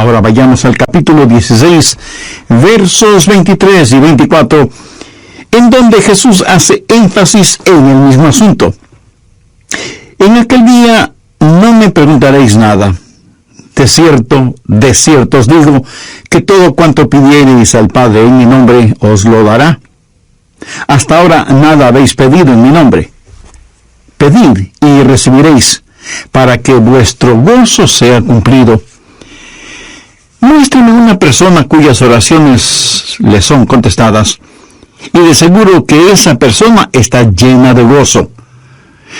Ahora vayamos al capítulo 16, versos 23 y 24, en donde Jesús hace énfasis en el mismo asunto. En aquel día no me preguntaréis nada. De cierto os digo, que todo cuanto pidiereis al Padre en mi nombre os lo dará. Hasta ahora nada habéis pedido en mi nombre. Pedid y recibiréis, para que vuestro gozo sea cumplido. Muéstrenme una persona cuyas oraciones le son contestadas, y de seguro que esa persona está llena de gozo.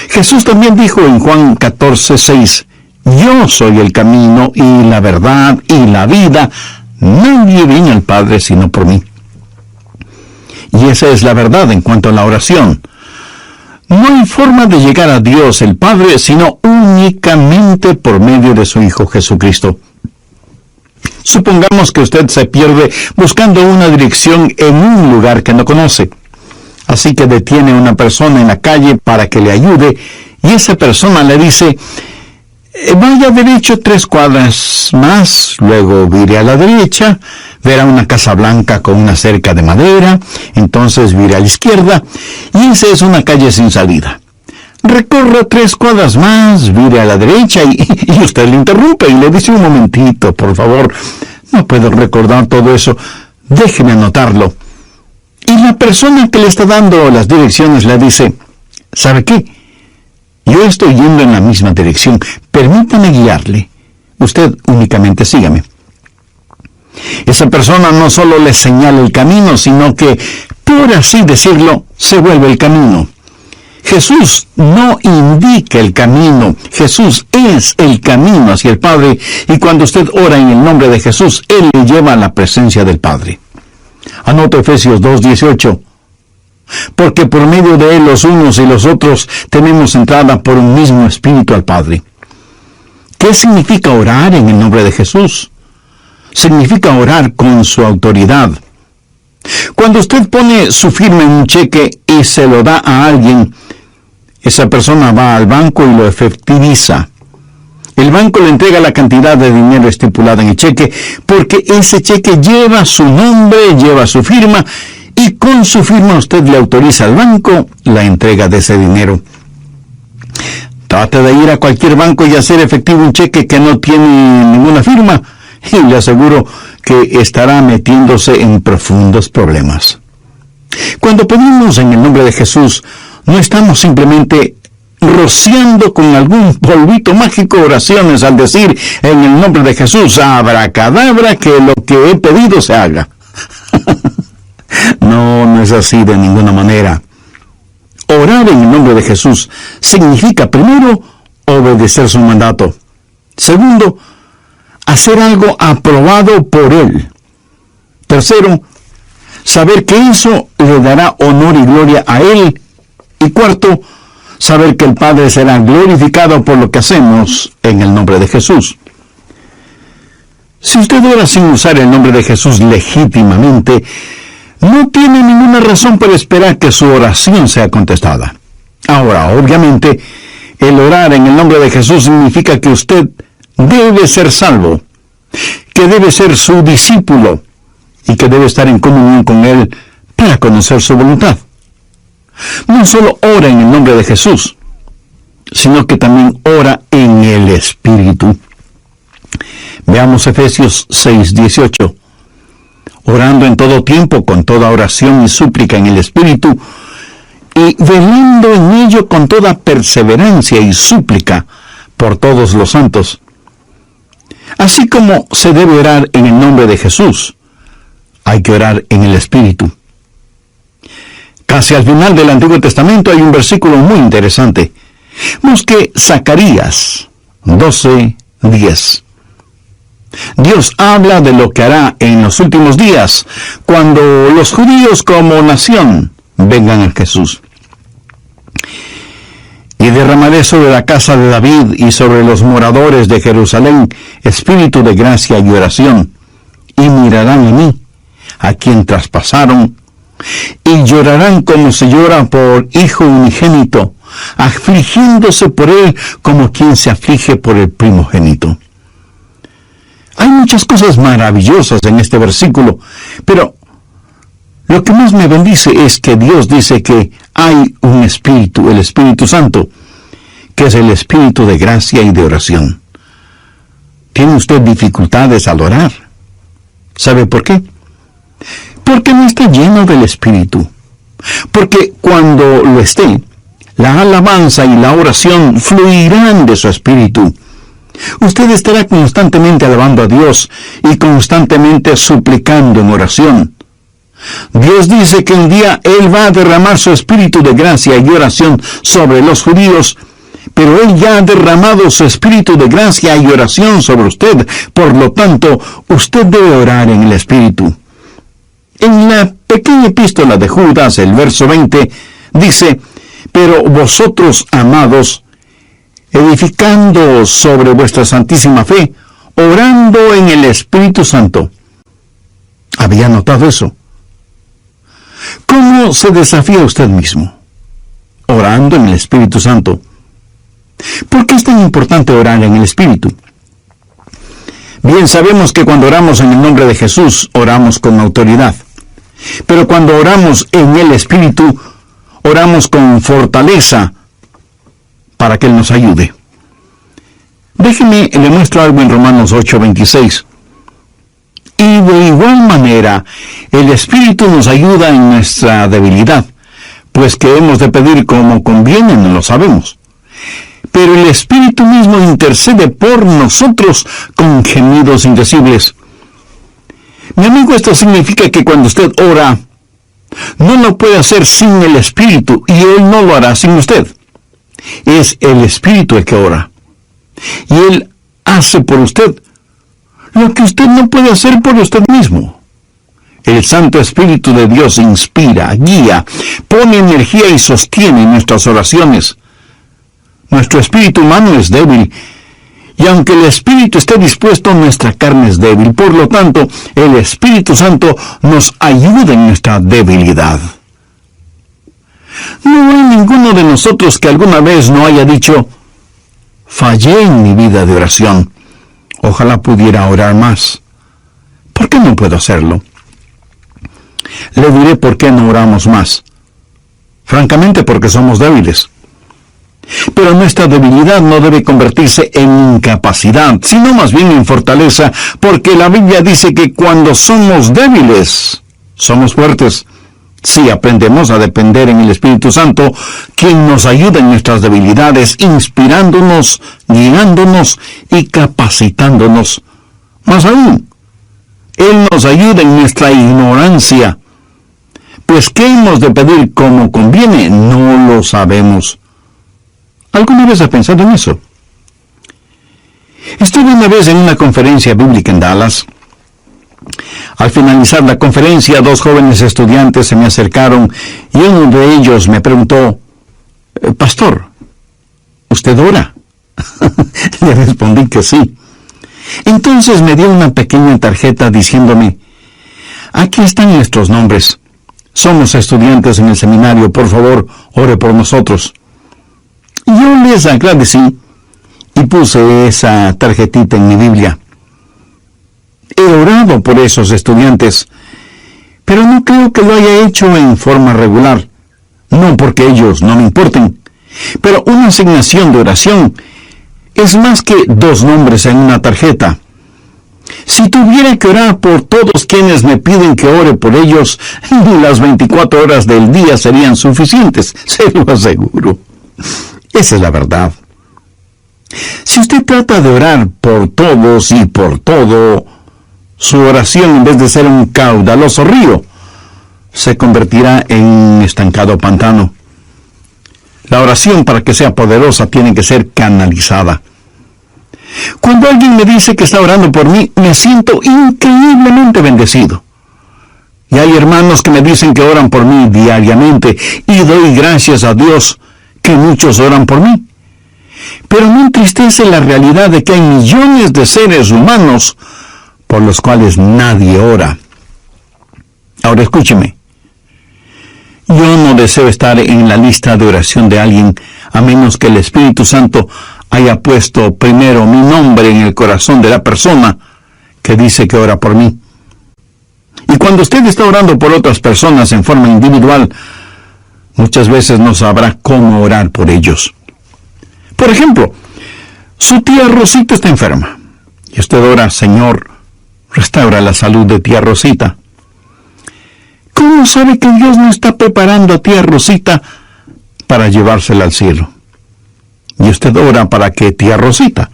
Jesús también dijo en Juan 14:6, yo soy el camino y la verdad y la vida. Nadie viene al Padre sino por mí. Y esa es la verdad en cuanto a la oración. No hay forma de llegar a Dios el Padre sino únicamente por medio de su Hijo Jesucristo. Supongamos que usted se pierde buscando una dirección en un lugar que no conoce. Así que detiene a una persona en la calle para que le ayude, y esa persona le dice, vaya derecho 3 cuadras más, luego vire a la derecha, verá una casa blanca con una cerca de madera, entonces vire a la izquierda, y esa es una calle sin salida. Recorra 3 cuadras más, vire a la derecha, y usted le interrumpe y le dice, un momentito, por favor, no puedo recordar todo eso, déjeme anotarlo. Y la persona que le está dando las direcciones le dice, ¿sabe qué? Yo estoy yendo en la misma dirección, permítame guiarle. Usted únicamente sígame. Esa persona no solo le señala el camino, sino que, por así decirlo, se vuelve el camino. Jesús no indica el camino, Jesús es el camino hacia el Padre, y cuando usted ora en el nombre de Jesús, Él le lleva a la presencia del Padre. Anota Efesios 2:18. Porque por medio de Él los unos y los otros tenemos entrada por un mismo Espíritu al Padre. ¿Qué significa orar en el nombre de Jesús? Significa orar con su autoridad. Cuando usted pone su firma en un cheque y se lo da a alguien, esa persona va al banco y lo efectiviza. El banco le entrega la cantidad de dinero estipulada en el cheque, porque ese cheque lleva su nombre, lleva su firma, y con su firma usted le autoriza al banco la entrega de ese dinero. Trate de ir a cualquier banco y hacer efectivo un cheque que no tiene ninguna firma, y le aseguro que estará metiéndose en profundos problemas. Cuando pedimos en el nombre de Jesús, no estamos simplemente rociando con algún polvito mágico oraciones al decir en el nombre de Jesús, abracadabra, que lo que he pedido se haga. No es así de ninguna manera. Orar en el nombre de Jesús significa, primero, obedecer su mandato. Segundo, hacer algo aprobado por Él. Tercero, saber que eso le dará honor y gloria a Él. Y cuarto, saber que el Padre será glorificado por lo que hacemos en el nombre de Jesús. Si usted ora sin usar el nombre de Jesús legítimamente, no tiene ninguna razón para esperar que su oración sea contestada. Ahora, obviamente, el orar en el nombre de Jesús significa que usted debe ser salvo, que debe ser su discípulo y que debe estar en comunión con Él para conocer su voluntad. No solo ora en el nombre de Jesús, sino que también ora en el Espíritu. Veamos Efesios 6:18. Orando en todo tiempo, con toda oración y súplica en el Espíritu, y velando en ello con toda perseverancia y súplica por todos los santos. Así como se debe orar en el nombre de Jesús, hay que orar en el Espíritu. Casi al final del Antiguo Testamento hay un versículo muy interesante. Busque Zacarías 12:10. Dios habla de lo que hará en los últimos días, cuando los judíos como nación vengan a Jesús. Y derramaré sobre la casa de David y sobre los moradores de Jerusalén espíritu de gracia y oración, y mirarán a mí, a quien traspasaron, y llorarán como se llora por hijo unigénito, afligiéndose por él como quien se aflige por el primogénito. Hay muchas cosas maravillosas en este versículo, pero lo que más me bendice es que Dios dice que hay un Espíritu, el Espíritu Santo, que es el Espíritu de gracia y de oración. ¿Tiene usted dificultades al orar? ¿Sabe por qué? Porque no está lleno del Espíritu. Porque cuando lo esté, la alabanza y la oración fluirán de su Espíritu. Usted estará constantemente alabando a Dios y constantemente suplicando en oración. Dios dice que un día Él va a derramar su Espíritu de gracia y oración sobre los judíos, pero Él ya ha derramado su Espíritu de gracia y oración sobre usted. Por lo tanto, usted debe orar en el Espíritu. En la pequeña epístola de Judas, el verso 20, dice: pero vosotros, amados, edificando sobre vuestra santísima fe, orando en el Espíritu Santo. ¿Había notado eso? ¿Cómo se desafía usted mismo? Orando en el Espíritu Santo. ¿Por qué es tan importante orar en el Espíritu? Bien, sabemos que cuando oramos en el nombre de Jesús, oramos con autoridad. Pero cuando oramos en el Espíritu, oramos con fortaleza para que Él nos ayude. Déjeme, le muestro algo en Romanos 8:26. Y de igual manera, el Espíritu nos ayuda en nuestra debilidad, pues que hemos de pedir como conviene, no lo sabemos. Pero el Espíritu mismo intercede por nosotros con gemidos indecibles. Mi amigo, esto significa que cuando usted ora, no lo puede hacer sin el Espíritu, y Él no lo hará sin usted. Es el Espíritu el que ora. Y Él hace por usted lo que usted no puede hacer por usted mismo. El Santo Espíritu de Dios inspira, guía, pone energía y sostiene nuestras oraciones. Nuestro espíritu humano es débil, y aunque el Espíritu esté dispuesto, nuestra carne es débil. Por lo tanto, el Espíritu Santo nos ayuda en nuestra debilidad. No hay ninguno de nosotros que alguna vez no haya dicho: fallé en mi vida de oración. Ojalá pudiera orar más. ¿Por qué no puedo hacerlo? Le diré por qué no oramos más. Francamente, porque somos débiles. Pero nuestra debilidad no debe convertirse en incapacidad, sino más bien en fortaleza, porque la Biblia dice que cuando somos débiles, somos fuertes. Si aprendemos a depender en el Espíritu Santo, quien nos ayuda en nuestras debilidades, inspirándonos, guiándonos y capacitándonos. Más aún, Él nos ayuda en nuestra ignorancia. Pues ¿qué hemos de pedir como conviene? No lo sabemos. ¿Alguna vez ha pensado en eso? Estuve una vez en una conferencia bíblica en Dallas. Al finalizar la conferencia, 2 jóvenes estudiantes se me acercaron y uno de ellos me preguntó: Pastor, ¿usted ora? Le respondí que sí. Entonces me dio una pequeña tarjeta diciéndome: aquí están nuestros nombres. Somos estudiantes en el seminario, por favor, ore por nosotros. Yo les agradecí y puse esa tarjetita en mi Biblia. He orado por esos estudiantes, pero no creo que lo haya hecho en forma regular. No porque ellos no me importen, pero una asignación de oración es más que 2 nombres en una tarjeta. Si tuviera que orar por todos quienes me piden que ore por ellos, las 24 horas del día serían suficientes, se lo aseguro. Esa es la verdad. Si usted trata de orar por todos y por todo, su oración, en vez de ser un caudaloso río, se convertirá en un estancado pantano. La oración, para que sea poderosa, tiene que ser canalizada. Cuando alguien me dice que está orando por mí, me siento increíblemente bendecido. Y hay hermanos que me dicen que oran por mí diariamente, y doy gracias a Dios que muchos oran por mí. Pero me entristece la realidad de que hay millones de seres humanos por los cuales nadie ora. Ahora escúcheme. Yo no deseo estar en la lista de oración de alguien, a menos que el Espíritu Santo haya puesto primero mi nombre en el corazón de la persona que dice que ora por mí. Y cuando usted está orando por otras personas en forma individual, muchas veces no sabrá cómo orar por ellos. Por ejemplo, su tía Rosita está enferma, y usted ora: Señor, restaura la salud de tía Rosita. ¿Cómo sabe que Dios no está preparando a tía Rosita para llevársela al cielo? Y usted ora para que tía Rosita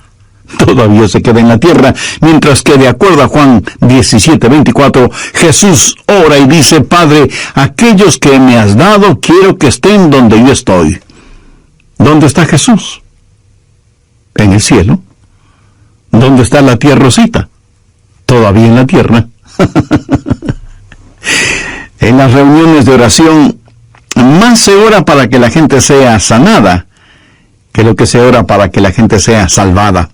todavía se quede en la tierra, mientras que, de acuerdo a Juan 17:24, Jesús ora y dice: Padre, aquellos que me has dado, quiero que estén donde yo estoy. ¿Dónde está Jesús? En el cielo. ¿Dónde está la tía Rosita? Todavía en la tierra. En las reuniones de oración, más se ora para que la gente sea sanada que lo que se ora para que la gente sea salvada.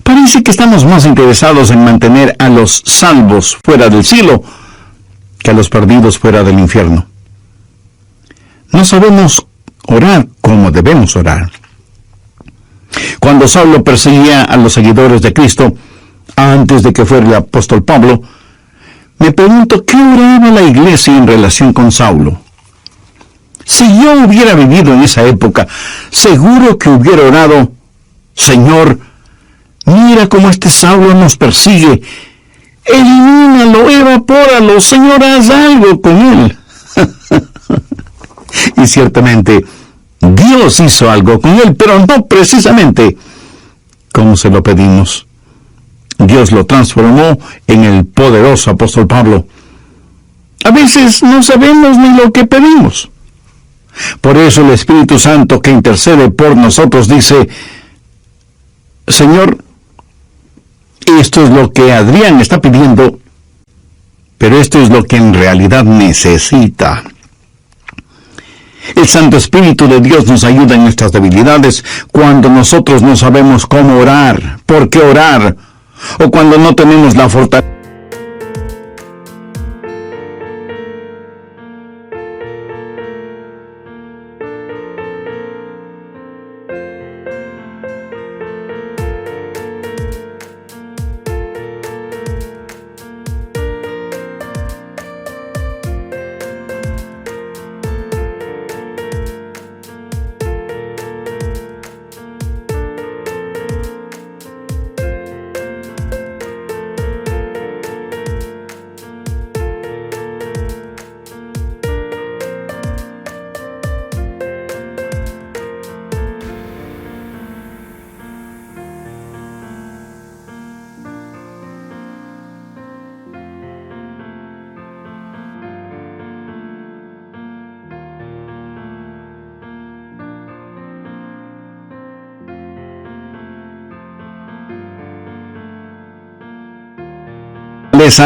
Parece que estamos más interesados en mantener a los salvos fuera del cielo que a los perdidos fuera del infierno. No sabemos orar como debemos orar. Cuando Saulo perseguía a los seguidores de Cristo, antes de que fuera el apóstol Pablo, me pregunto qué oraba la iglesia en relación con Saulo. Si yo hubiera vivido en esa época, seguro que hubiera orado: Señor, mira cómo este Saulo nos persigue. Elimínalo, evapóralo, Señor, haz algo con él. Y ciertamente, Dios hizo algo con él, pero no precisamente como se lo pedimos. Dios lo transformó en el poderoso apóstol Pablo. A veces no sabemos ni lo que pedimos. Por eso el Espíritu Santo, que intercede por nosotros, dice: Señor, esto es lo que Adrián está pidiendo, pero esto es lo que en realidad necesita. El Santo Espíritu de Dios nos ayuda en nuestras debilidades cuando nosotros no sabemos cómo orar, por qué orar, o cuando no tenemos la fortaleza.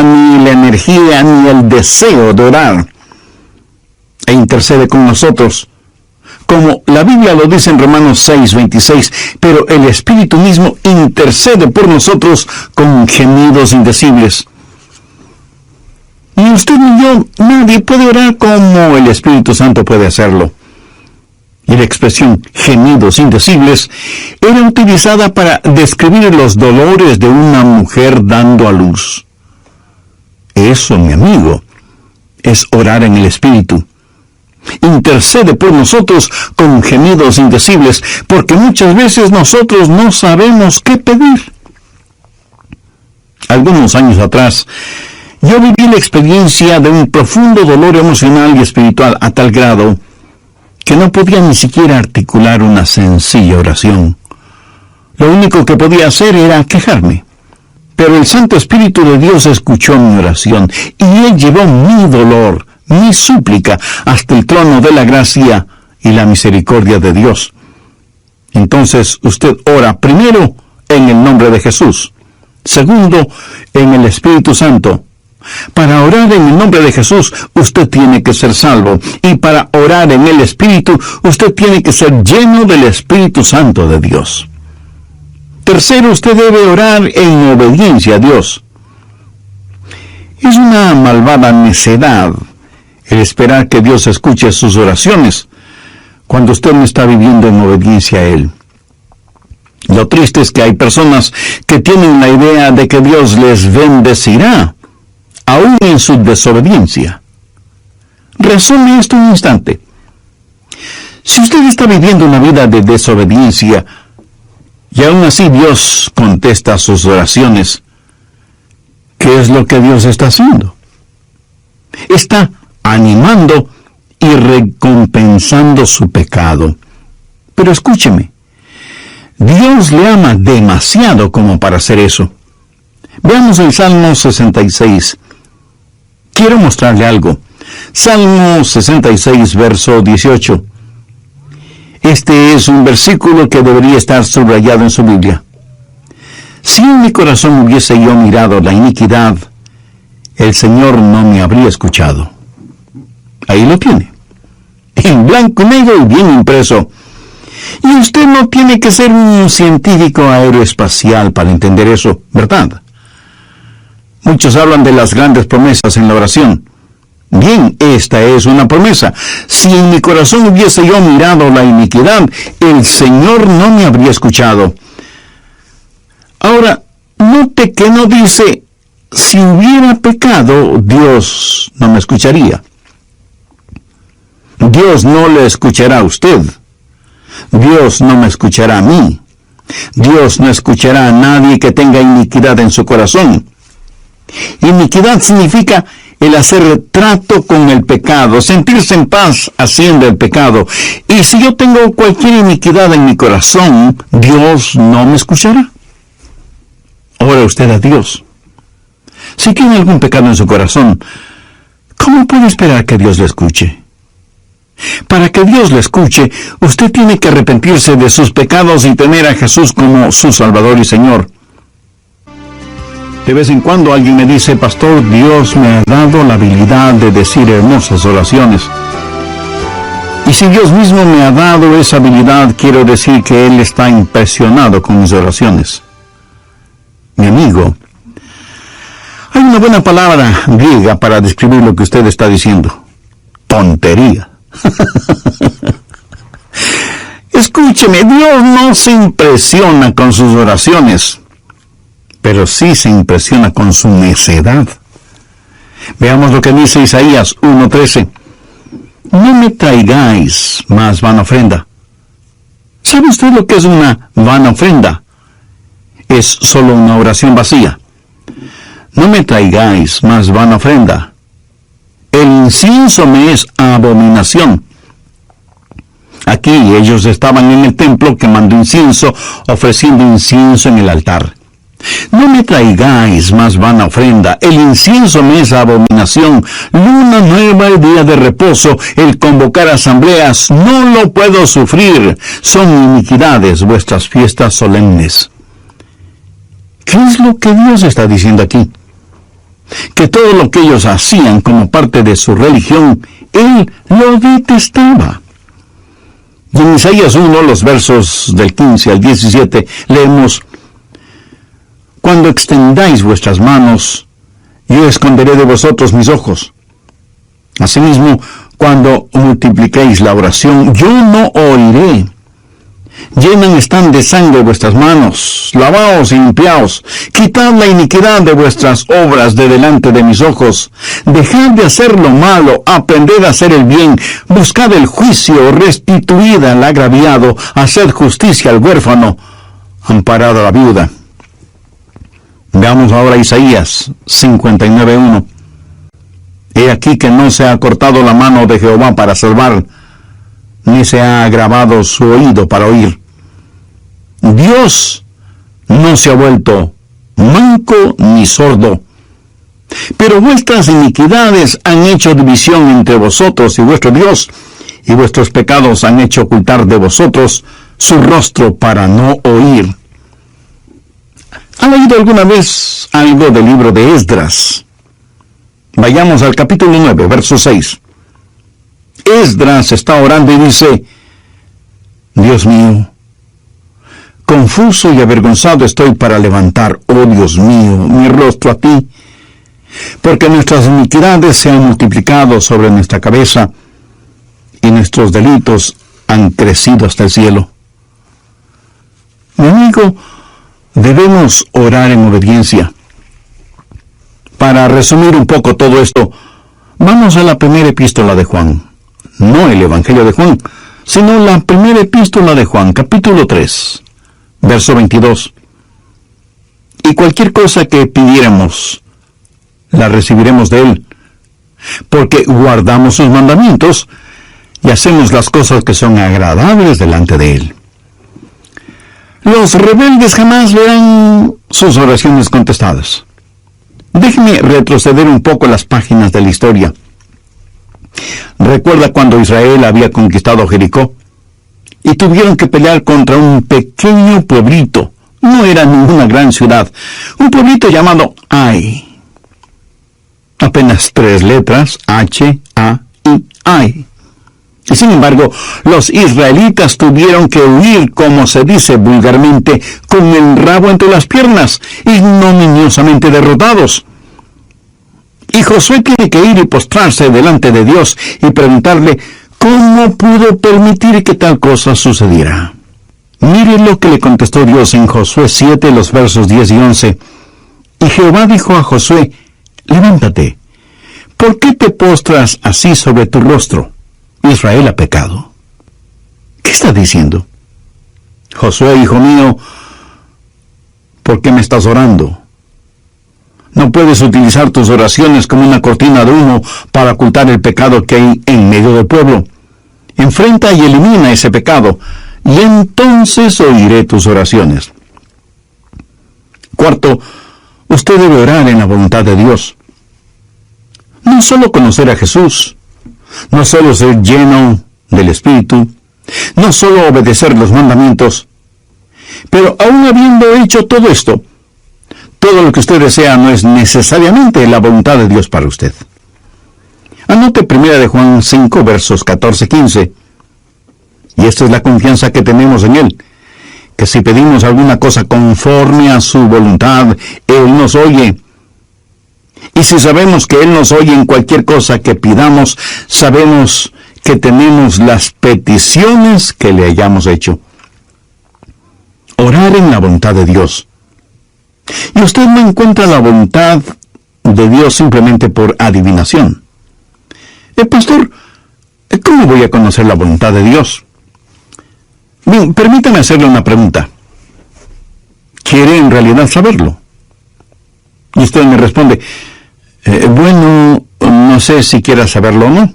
Ni la energía ni el deseo de orar, e intercede con nosotros, como la Biblia lo dice en Romanos 6:26, pero el Espíritu mismo intercede por nosotros con gemidos indecibles. Ni usted ni yo, nadie puede orar como el Espíritu Santo puede hacerlo. Y la expresión gemidos indecibles era utilizada para describir los dolores de una mujer dando a luz. Eso, mi amigo, es orar en el Espíritu. Intercede por nosotros con gemidos indecibles, porque muchas veces nosotros no sabemos qué pedir. Algunos años atrás, yo viví la experiencia de un profundo dolor emocional y espiritual a tal grado que no podía ni siquiera articular una sencilla oración. Lo único que podía hacer era quejarme. Pero el Santo Espíritu de Dios escuchó mi oración, y Él llevó mi dolor, mi súplica, hasta el trono de la gracia y la misericordia de Dios. Entonces usted ora primero en el nombre de Jesús, segundo en el Espíritu Santo. Para orar en el nombre de Jesús, usted tiene que ser salvo, y para orar en el Espíritu, usted tiene que ser lleno del Espíritu Santo de Dios. Tercero, usted debe orar en obediencia a Dios. Es una malvada necedad el esperar que Dios escuche sus oraciones cuando usted no está viviendo en obediencia a Él. Lo triste es que hay personas que tienen la idea de que Dios les bendecirá, aún en su desobediencia. Razone esto un instante. Si usted está viviendo una vida de desobediencia, y aún así Dios contesta sus oraciones, ¿qué es lo que Dios está haciendo? Está animando y recompensando su pecado. Pero escúcheme, Dios le ama demasiado como para hacer eso. Veamos el Salmo 66. Quiero mostrarle algo. Salmo 66, verso 18. Este es un versículo que debería estar subrayado en su Biblia. Si en mi corazón hubiese yo mirado la iniquidad, el Señor no me habría escuchado. Ahí lo tiene, en blanco y negro y bien impreso. Y usted no tiene que ser un científico aeroespacial para entender eso, ¿verdad? Muchos hablan de las grandes promesas en la oración. Bien, esta es una promesa. Si en mi corazón hubiese yo mirado la iniquidad, el Señor no me habría escuchado. Ahora, note que no dice, si hubiera pecado, Dios no me escucharía. Dios no le escuchará a usted. Dios no me escuchará a mí. Dios no escuchará a nadie que tenga iniquidad en su corazón. Iniquidad significa el hacer trato con el pecado, sentirse en paz haciendo el pecado. Y si yo tengo cualquier iniquidad en mi corazón, Dios no me escuchará. Ora usted a Dios. Si tiene algún pecado en su corazón, ¿cómo puede esperar que Dios le escuche? Para que Dios le escuche, usted tiene que arrepentirse de sus pecados y tener a Jesús como su Salvador y Señor. De vez en cuando alguien me dice, pastor, Dios me ha dado la habilidad de decir hermosas oraciones. Y si Dios mismo me ha dado esa habilidad, quiero decir que Él está impresionado con mis oraciones. Mi amigo, hay una buena palabra griega para describir lo que usted está diciendo. Tontería. Escúcheme, Dios no se impresiona con sus oraciones, pero sí se impresiona con su necedad. Veamos lo que dice Isaías 1:13. No me traigáis más vana ofrenda. ¿Sabe usted lo que es una vana ofrenda? Es solo una oración vacía. No me traigáis más vana ofrenda. El incienso me es abominación. Aquí ellos estaban en el templo quemando incienso, ofreciendo incienso en el altar. No me traigáis más vana ofrenda. El incienso me es abominación. Luna nueva, el día de reposo, el convocar asambleas, no lo puedo sufrir. Son iniquidades vuestras fiestas solemnes. ¿Qué es lo que Dios está diciendo aquí? Que todo lo que ellos hacían como parte de su religión, Él lo detestaba. Y en Isaías 1, los versos del 15 al 17, leemos: Cuando extendáis vuestras manos, yo esconderé de vosotros mis ojos. Asimismo, cuando multipliquéis la oración, yo no oiré. Llenan están de sangre vuestras manos, lavaos y limpiaos, quitad la iniquidad de vuestras obras de delante de mis ojos, dejad de hacer lo malo, aprended a hacer el bien, buscad el juicio, restituid al agraviado, haced justicia al huérfano, amparad a la viuda. Veamos ahora Isaías 59:1. He aquí que no se ha cortado la mano de Jehová para salvar, ni se ha agravado su oído para oír. Dios no se ha vuelto manco ni sordo, pero vuestras iniquidades han hecho división entre vosotros y vuestro Dios, y vuestros pecados han hecho ocultar de vosotros su rostro para no oír. ¿Ha leído alguna vez algo del libro de Esdras? Vayamos al capítulo 9, verso 6. Esdras está orando y dice: Dios mío, confuso y avergonzado estoy para levantar, oh Dios mío, mi rostro a ti, porque nuestras iniquidades se han multiplicado sobre nuestra cabeza, y nuestros delitos han crecido hasta el cielo. Mi amigo, debemos orar en obediencia. Para resumir un poco todo esto, vamos a la primera epístola de Juan. No el Evangelio de Juan, sino la primera epístola de Juan, capítulo 3, verso 22. Y cualquier cosa que pidiéramos, la recibiremos de Él, porque guardamos sus mandamientos y hacemos las cosas que son agradables delante de Él. Los rebeldes jamás verán sus oraciones contestadas. Déjeme retroceder un poco las páginas de la historia. Recuerda cuando Israel había conquistado Jericó y tuvieron que pelear contra un pequeño pueblito. No era ninguna gran ciudad. Un pueblito llamado Ai. Apenas 3 letras, H-A-I, Ai. Y sin embargo, los israelitas tuvieron que huir, como se dice vulgarmente, con el rabo entre las piernas, ignominiosamente derrotados. Y Josué tiene que ir y postrarse delante de Dios y preguntarle cómo pudo permitir que tal cosa sucediera. Mire lo que le contestó Dios en Josué 7, los versos 10 y 11. Y Jehová dijo a Josué, levántate, ¿por qué te postras así sobre tu rostro? Israel ha pecado. ¿Qué está diciendo? Josué, hijo mío, ¿por qué me estás orando? No puedes utilizar tus oraciones como una cortina de humo para ocultar el pecado que hay en medio del pueblo. Enfrenta y elimina ese pecado, y entonces oiré tus oraciones. Cuarto, usted debe orar en la voluntad de Dios. No solo conocer a Jesús, no solo ser lleno del Espíritu, no solo obedecer los mandamientos, pero aún habiendo hecho todo esto, todo lo que usted desea no es necesariamente la voluntad de Dios para usted. Anote 1 Juan 5, versos 14-15. Y esta es la confianza que tenemos en Él, que si pedimos alguna cosa conforme a su voluntad, Él nos oye. Y si sabemos que Él nos oye en cualquier cosa que pidamos, sabemos que tenemos las peticiones que le hayamos hecho. Orar en la voluntad de Dios. Y usted no encuentra la voluntad de Dios simplemente por adivinación. Pastor, ¿cómo voy a conocer la voluntad de Dios? Bien, permítame hacerle una pregunta. ¿Quiere en realidad saberlo? Y usted me responde, bueno, no sé si quiera saberlo o no.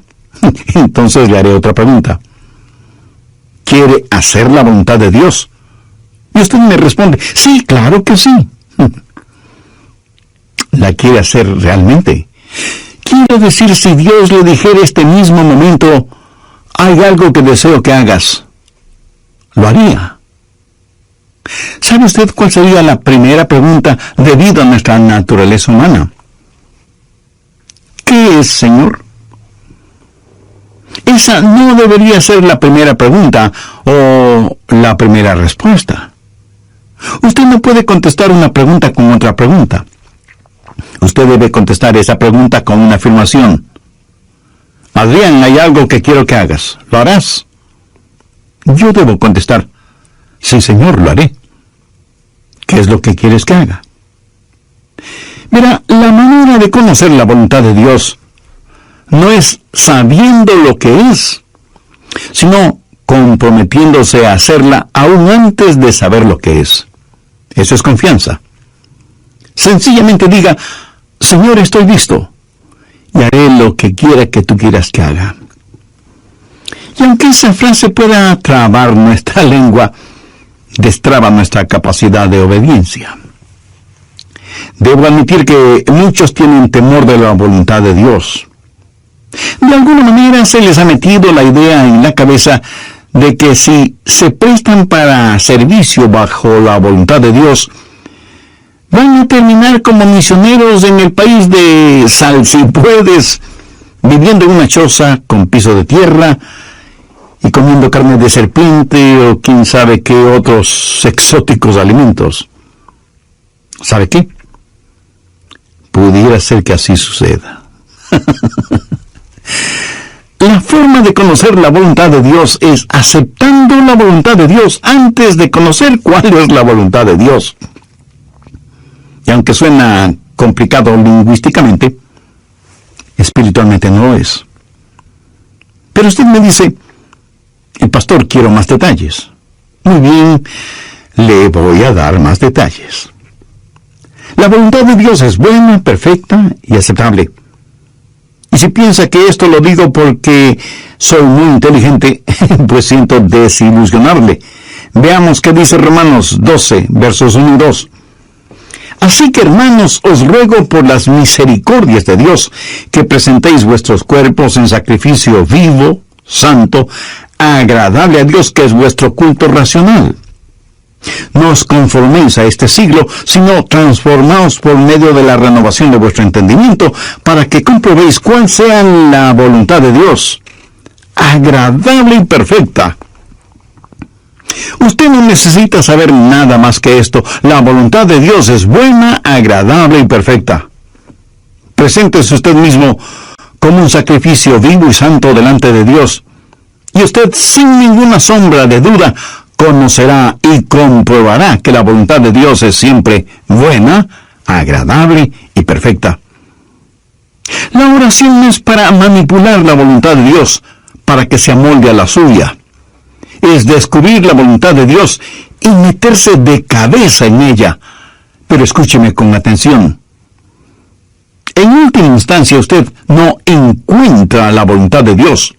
Entonces le haré otra pregunta. ¿Quiere hacer la voluntad de Dios? Y usted me responde, sí, claro que sí. ¿La quiere hacer realmente? Quiero decir, si Dios le dijera este mismo momento, hay algo que deseo que hagas, ¿lo haría? ¿Sabe usted cuál sería la primera pregunta debido a nuestra naturaleza humana? ¿Qué es, Señor? Esa no debería ser la primera pregunta o la primera respuesta. Usted no puede contestar una pregunta con otra pregunta. Usted debe contestar esa pregunta con una afirmación. Adrián, hay algo que quiero que hagas. ¿Lo harás? Yo debo contestar, sí, Señor, lo haré. ¿Qué es lo que quieres que haga? Mira, la manera de conocer la voluntad de Dios no es sabiendo lo que es, sino comprometiéndose a hacerla aún antes de saber lo que es. Eso es confianza. Sencillamente diga, Señor, estoy listo, y haré lo que quiera que tú quieras que haga. Y aunque esa frase pueda trabar nuestra lengua, destraba nuestra capacidad de obediencia. Debo admitir que muchos tienen temor de la voluntad de Dios. De alguna manera se les ha metido la idea en la cabeza de que si se prestan para servicio bajo la voluntad de Dios, van a terminar como misioneros en el país de Salsipuedes, viviendo en una choza con piso de tierra y comiendo carne de serpiente o quién sabe qué otros exóticos alimentos. ¿Sabe qué? Pudiera ser que así suceda. La forma de conocer la voluntad de Dios es aceptando la voluntad de Dios antes de conocer cuál es la voluntad de Dios. Y aunque suena complicado lingüísticamente, espiritualmente no lo es. Pero usted me dice, el pastor, quiero más detalles. Muy bien, le voy a dar más detalles. La voluntad de Dios es buena, perfecta y aceptable. Y si piensa que esto lo digo porque soy muy inteligente, pues siento desilusionarle. Veamos qué dice Romanos 12, versos 1 y 2. Así que, hermanos, os ruego por las misericordias de Dios, que presentéis vuestros cuerpos en sacrificio vivo, santo, agradable a Dios, que es vuestro culto racional. No os conforméis a este siglo, sino transformaos por medio de la renovación de vuestro entendimiento, para que comprobéis cuál sea la voluntad de Dios, agradable y perfecta. Usted no necesita saber nada más que esto. La voluntad de Dios es buena, agradable y perfecta. Preséntese usted mismo como un sacrificio vivo y santo delante de Dios, y usted, sin ninguna sombra de duda, conocerá y comprobará que la voluntad de Dios es siempre buena, agradable y perfecta. La oración no es para manipular la voluntad de Dios, para que se amolde a la suya. Es descubrir la voluntad de Dios y meterse de cabeza en ella. Pero escúcheme con atención. En última instancia, usted no encuentra la voluntad de Dios.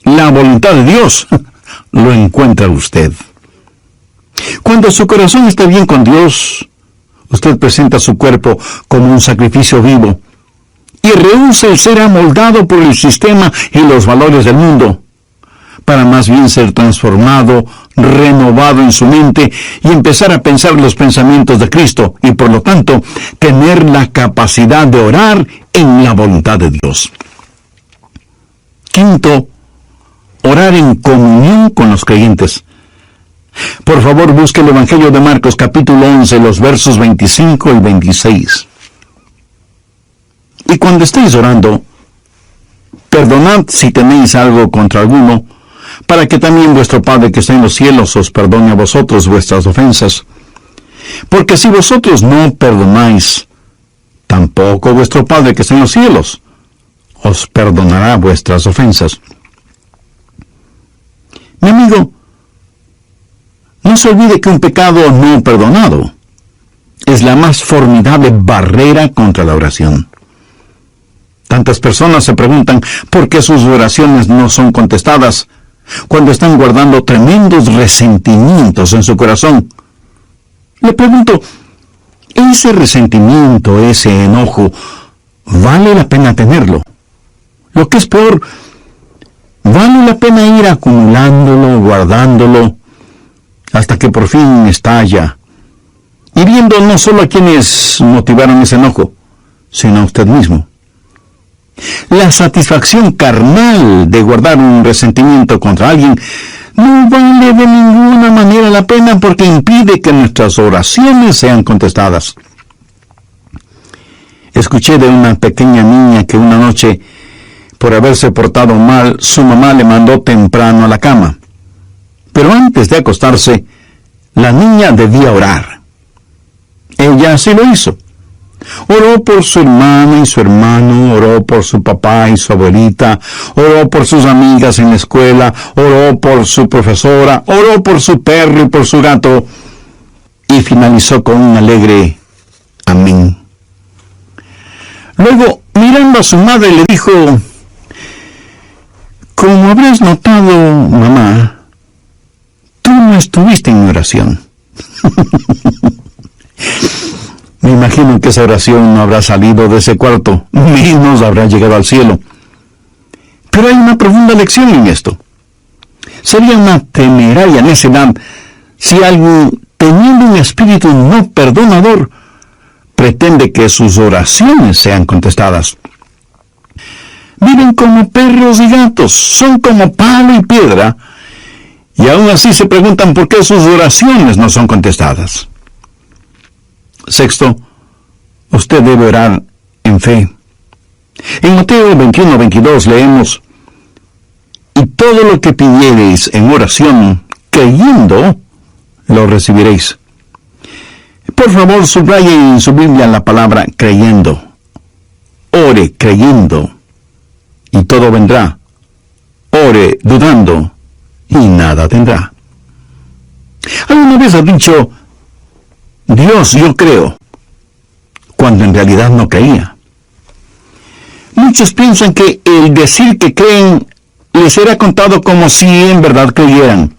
La voluntad de Dios lo encuentra usted. Cuando su corazón está bien con Dios, usted presenta su cuerpo como un sacrificio vivo y rehúsa el ser amoldado por el sistema y los valores del mundo, para más bien ser transformado, renovado en su mente y empezar a pensar los pensamientos de Cristo y, por lo tanto, tener la capacidad de orar en la voluntad de Dios. Quinto, orar en comunión con los creyentes. Por favor, busque el Evangelio de Marcos, capítulo 11, los versos 25 y 26. Y cuando estéis orando, perdonad si tenéis algo contra alguno, para que también vuestro Padre que está en los cielos os perdone a vosotros vuestras ofensas. Porque si vosotros no perdonáis, tampoco vuestro Padre que está en los cielos os perdonará vuestras ofensas. Mi amigo, no se olvide que un pecado no perdonado es la más formidable barrera contra la oración. Tantas personas se preguntan por qué sus oraciones no son contestadas cuando están guardando tremendos resentimientos en su corazón. Le pregunto, ¿ese resentimiento, ese enojo, vale la pena tenerlo? Lo que es peor, ¿vale la pena ir acumulándolo, guardándolo, hasta que por fin estalla, hiriendo no solo a quienes motivaron ese enojo, sino a usted mismo? La satisfacción carnal de guardar un resentimiento contra alguien no vale de ninguna manera la pena, porque impide que nuestras oraciones sean contestadas. Escuché de una pequeña niña que una noche, por haberse portado mal, su mamá le mandó temprano a la cama. Pero antes de acostarse, la niña debía orar. Ella así lo hizo. Oró por su hermana y su hermano, oró por su papá y su abuelita, oró por sus amigas en la escuela, oró por su profesora, oró por su perro y por su gato, y finalizó con un alegre amén. Luego, mirando a su madre, le dijo: como habrás notado, mamá, tú no estuviste en mi oración. Me imagino que esa oración no habrá salido de ese cuarto, menos habrá llegado al cielo. Pero hay una profunda lección en esto. Sería una temeraria necedad si alguien, teniendo un espíritu no perdonador, pretende que sus oraciones sean contestadas. Viven como perros y gatos, son como palo y piedra, y aún así se preguntan por qué sus oraciones no son contestadas. Sexto, usted debe orar en fe. En Mateo 21:22 leemos: y todo lo que pidiereis en oración, creyendo, lo recibiréis. Por favor, subraye en su Biblia la palabra creyendo. Ore creyendo, y todo vendrá. Ore dudando, y nada tendrá. ¿Alguna vez ha dicho: Dios, yo creo, cuando en realidad no creía? Muchos piensan que el decir que creen les será contado como si en verdad creyeran.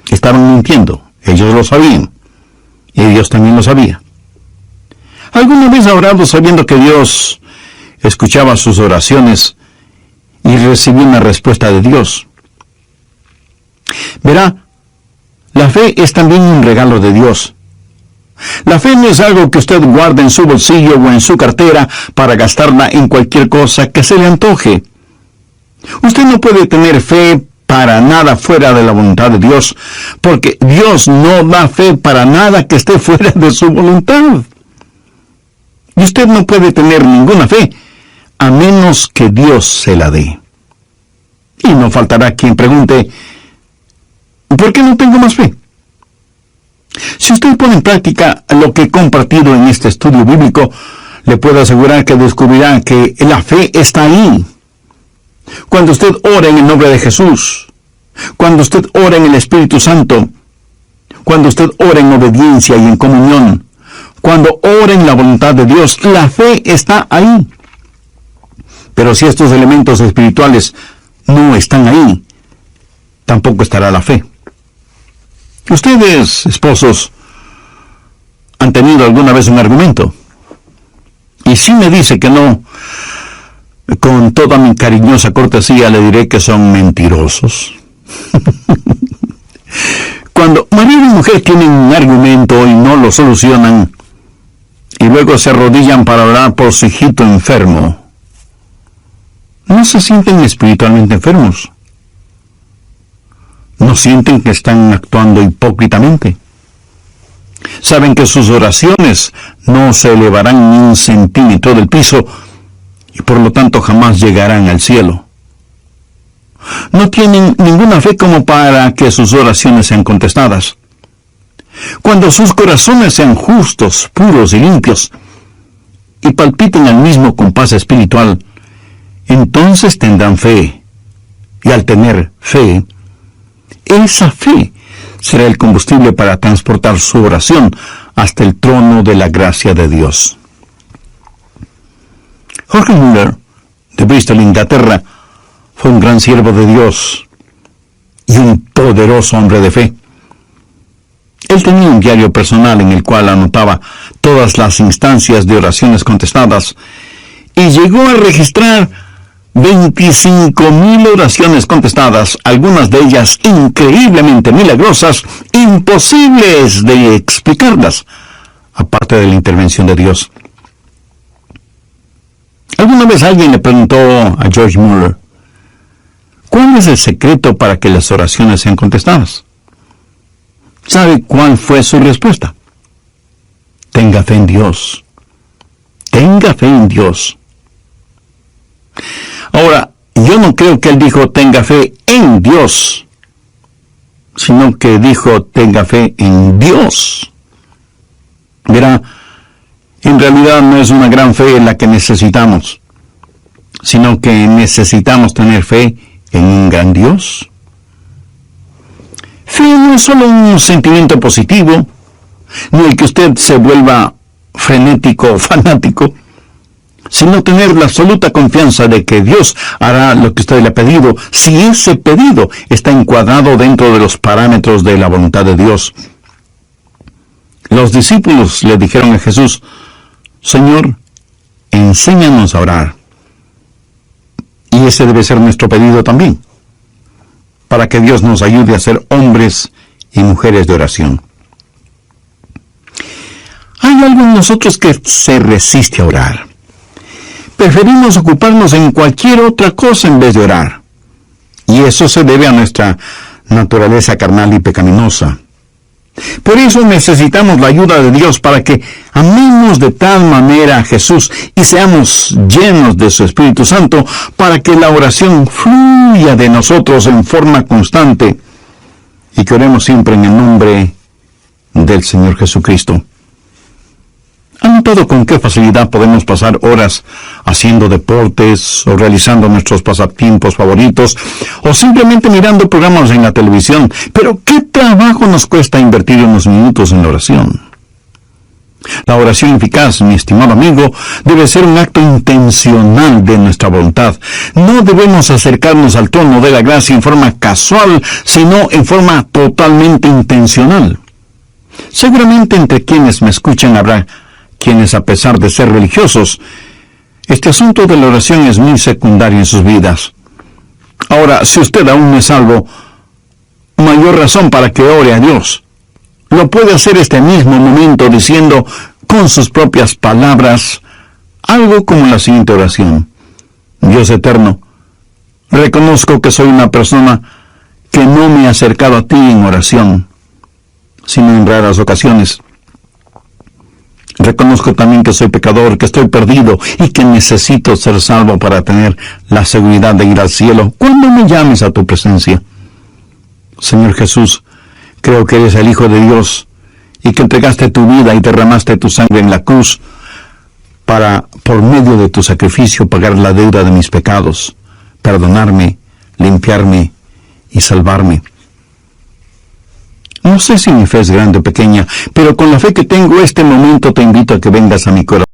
Estaban mintiendo, ellos lo sabían, y Dios también lo sabía. ¿Alguna vez ha orado sabiendo que Dios escuchaba sus oraciones y recibió una respuesta de Dios? Verá, la fe es también un regalo de Dios. La fe no es algo que usted guarda en su bolsillo o en su cartera para gastarla en cualquier cosa que se le antoje. Usted no puede tener fe para nada fuera de la voluntad de Dios, porque Dios no da fe para nada que esté fuera de su voluntad. Y usted no puede tener ninguna fe a menos que Dios se la dé. Y no faltará quien pregunte: ¿por qué no tengo más fe? Si usted pone en práctica lo que he compartido en este estudio bíblico, le puedo asegurar que descubrirá que la fe está ahí. Cuando usted ora en el nombre de Jesús, cuando usted ora en el Espíritu Santo, cuando usted ora en obediencia y en comunión, cuando ora en la voluntad de Dios, la fe está ahí. Pero si estos elementos espirituales no están ahí, tampoco estará la fe. Ustedes, esposos, han tenido alguna vez un argumento, y si me dice que no, con toda mi cariñosa cortesía le diré que son mentirosos. Cuando marido y mujer tienen un argumento y no lo solucionan, y luego se arrodillan para orar por su hijito enfermo, ¿no se sienten espiritualmente enfermos? ¿No sienten que están actuando hipócritamente? Saben que sus oraciones no se elevarán ni un centímetro del piso y por lo tanto jamás llegarán al cielo. No tienen ninguna fe como para que sus oraciones sean contestadas. Cuando sus corazones sean justos, puros y limpios, y palpiten al mismo compás espiritual, entonces tendrán fe. Y al tener fe, esa fe será el combustible para transportar su oración hasta el trono de la gracia de Dios. George Mueller, de Bristol, Inglaterra, fue un gran siervo de Dios y un poderoso hombre de fe. Él tenía un diario personal en el cual anotaba todas las instancias de oraciones contestadas y llegó a registrar 25,000 oraciones contestadas, algunas de ellas increíblemente milagrosas, imposibles de explicarlas, aparte de la intervención de Dios. Alguna vez alguien le preguntó a George Mueller: ¿cuál es el secreto para que las oraciones sean contestadas? ¿Sabe cuál fue su respuesta? Tenga fe en Dios. Tenga fe en Dios. Ahora, yo no creo que él dijo tenga fe en Dios, sino que dijo tenga fe en Dios. Verá, En realidad no es una gran fe la que necesitamos, sino que necesitamos tener fe en un gran Dios. Fe no es solo un sentimiento positivo, ni el que usted se vuelva frenético o fanático, sino tener la absoluta confianza de que Dios hará lo que usted le ha pedido, si ese pedido está encuadrado dentro de los parámetros de la voluntad de Dios. Los discípulos le dijeron a Jesús: Señor, enséñanos a orar. Y ese debe ser nuestro pedido también, para que Dios nos ayude a ser hombres y mujeres de oración. Hay algo en nosotros que se resiste a orar. Preferimos ocuparnos en cualquier otra cosa en vez de orar. Y eso se debe a nuestra naturaleza carnal y pecaminosa. Por eso necesitamos la ayuda de Dios para que amemos de tal manera a Jesús y seamos llenos de su Espíritu Santo para que la oración fluya de nosotros en forma constante y que oremos siempre en el nombre del Señor Jesucristo. ¿Han notado con qué facilidad podemos pasar horas haciendo deportes o realizando nuestros pasatiempos favoritos o simplemente mirando programas en la televisión? Pero ¿qué trabajo nos cuesta invertir unos minutos en la oración? La oración eficaz, mi estimado amigo, debe ser un acto intencional de nuestra voluntad. No debemos acercarnos al trono de la gracia en forma casual, sino en forma totalmente intencional. Seguramente entre quienes me escuchan habrá quienes, a pesar de ser religiosos, este asunto de la oración es muy secundario en sus vidas. Ahora, si usted aún no es salvo, mayor razón para que ore a Dios. Lo puede hacer este mismo momento diciendo con sus propias palabras algo como la siguiente oración: Dios eterno, reconozco que soy una persona que no me ha acercado a ti en oración, sino en raras ocasiones. Reconozco también que soy pecador, que estoy perdido y que necesito ser salvo para tener la seguridad de ir al cielo cuando me llames a tu presencia. Señor Jesús, creo que eres el Hijo de Dios y que entregaste tu vida y derramaste tu sangre en la cruz para, por medio de tu sacrificio, pagar la deuda de mis pecados, perdonarme, limpiarme y salvarme. No sé si mi fe es grande o pequeña, pero con la fe que tengo este momento te invito a que vengas a mi corazón.